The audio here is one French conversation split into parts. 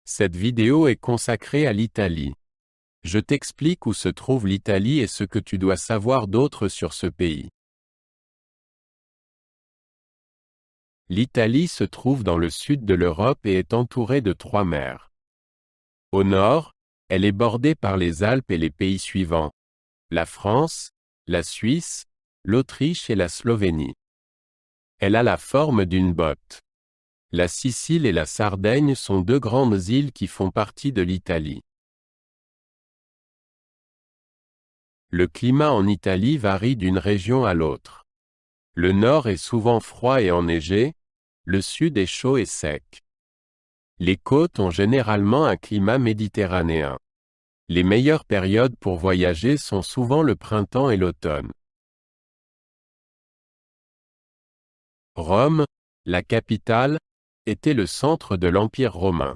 Cette vidéo est consacrée à l'Italie. Je t'explique où se trouve l'Italie et ce que tu dois savoir d'autre sur ce pays. L'Italie se trouve dans le sud de l'Europe et est entourée de 3 mers. Au nord, elle est bordée par les Alpes et les pays suivants: la France, la Suisse, l'Autriche et la Slovénie. Elle a la forme d'une botte. La Sicile et la Sardaigne sont 2 grandes îles qui font partie de l'Italie. Le climat en Italie varie d'une région à l'autre. Le nord est souvent froid et enneigé, le sud est chaud et sec. Les côtes ont généralement un climat méditerranéen. Les meilleures périodes pour voyager sont souvent le printemps et l'automne. Rome, la capitale, était le centre de l'Empire romain.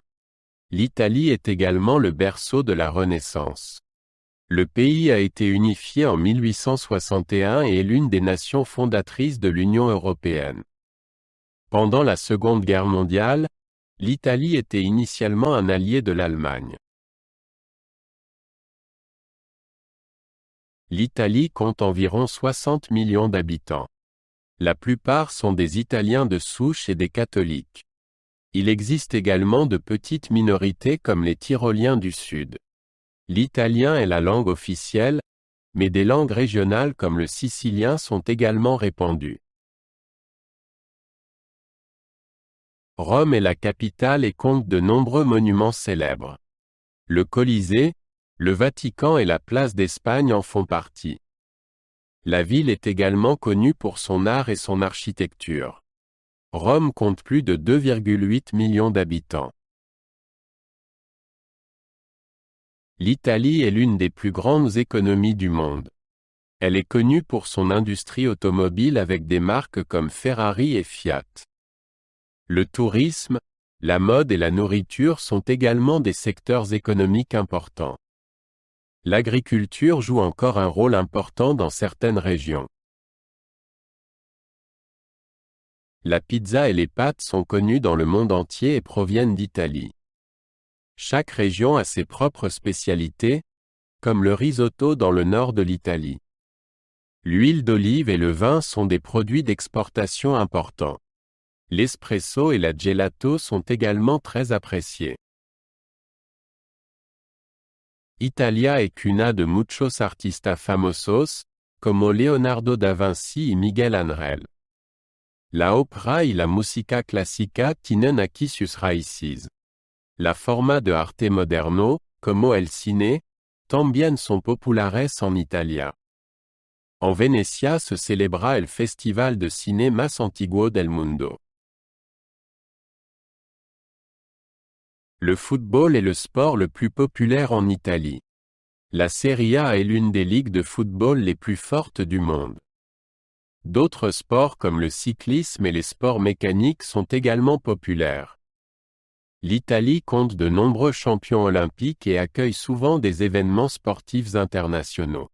L'Italie est également le berceau de la Renaissance. Le pays a été unifié en 1861 et est l'une des nations fondatrices de l'Union européenne. Pendant la Seconde Guerre mondiale, l'Italie était initialement un allié de l'Allemagne. L'Italie compte environ 60 millions d'habitants. La plupart sont des Italiens de souche et des catholiques. Il existe également de petites minorités comme les Tyroliens du Sud. L'italien est la langue officielle, mais des langues régionales comme le sicilien sont également répandues. Rome est la capitale et compte de nombreux monuments célèbres. Le Colisée, le Vatican et la place d'Espagne en font partie. La ville est également connue pour son art et son architecture. Rome compte plus de 2,8 millions d'habitants. L'Italie est l'une des plus grandes économies du monde. Elle est connue pour son industrie automobile avec des marques comme Ferrari et Fiat. Le tourisme, la mode et la nourriture sont également des secteurs économiques importants. L'agriculture joue encore un rôle important dans certaines régions. La pizza et les pâtes sont connues dans le monde entier et proviennent d'Italie. Chaque région a ses propres spécialités, comme le risotto dans le nord de l'Italie. L'huile d'olive et le vin sont des produits d'exportation importants. L'espresso et la gelato sont également très appréciés. Italia è cuna de muchos artistas famosos, como Leonardo da Vinci y Miguel Ángel. La opera y la música clásica tienen aquí sus raíces. La forma de arte moderno, como el cine, también son populares en Italia. En Venecia se celebra el Festival de Cine más antiguo del mundo. Le football est le sport le plus populaire en Italie. La Serie A est l'une des ligues de football les plus fortes du monde. D'autres sports comme le cyclisme et les sports mécaniques sont également populaires. L'Italie compte de nombreux champions olympiques et accueille souvent des événements sportifs internationaux.